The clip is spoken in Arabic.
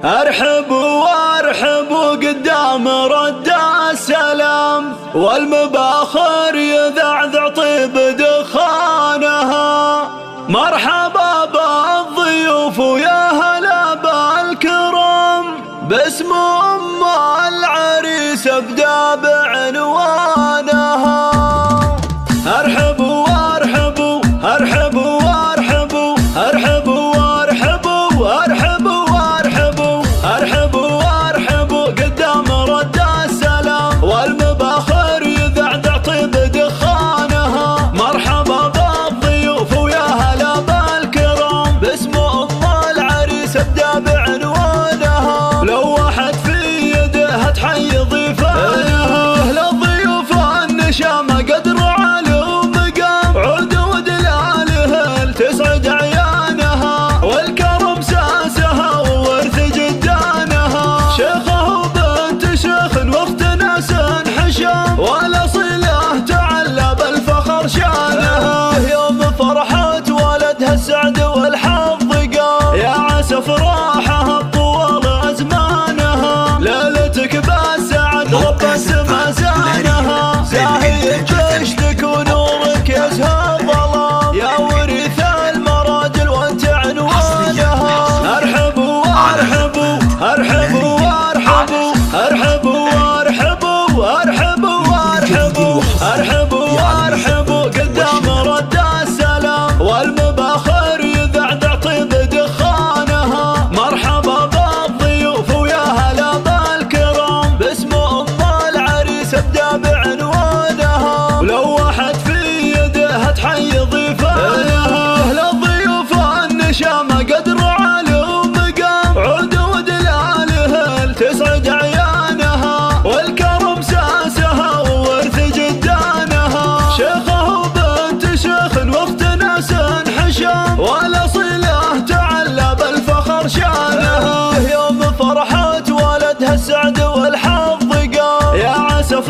ارحبوا وارحبوا قدام رد السلام، والمباخر يذعذع طيب دخانها. مرحبا بالضيوف ويا هلا بالكرام، باسم ام العريس ابدا بعنوانها. ارحبوا وارحبوا ارحبوا وارحبوا ارحبوا وارحبوا ارحبوا وارحبوا ارحبوا وارحبوا قدام رد السلام، والمباخر يذعذع طيب دخانها. مرحبا بالضيوف ويا هلا بالكرام، باسم ام العريس ابدا بعنوانها. لو واحد في يده تحيي ضيفه، للضيوف النشامه قدر على ومقام، عود ودلاله تسعد عيانها، والكرم ساسها وورث جدانها. شيخه وبنت شيخ واخت ناس حشام، والاصيله تعلى بالفخر شانها. يوم فرحة ولدها السعد والحظ قام، يا عسى فرحها طوال ازمانها. ليلتك بالسعد رب السما زانها، زاهي بجدك ونورك يزهى الظلام، يا ورث المراجل وانت عنوانها. ارحبوا وارحبوا ارحبوا وارحبوا ارحبوا وارحبوا ارحبوا وارحبوا ارحبوا وارحبوا قدام رد السلام، والمباخر يذعذع طيب دخانها. مرحبا بالضيوف ويا هلا بالكرام، باسم ام العريس ابدا بعنوانها. ولو واحد في يده تحيي ضيفه، للضيوف النشامه قدر على ومقام، عود ودلاله تسعد عيانها، والكرم ساسها وورث جدانها. شيخه وبنت شيخ واخت ناس حشام، والاصيله تعلى بالفخر شانها. يوم فرحة ولدها السعد والحظ قام، يا عسى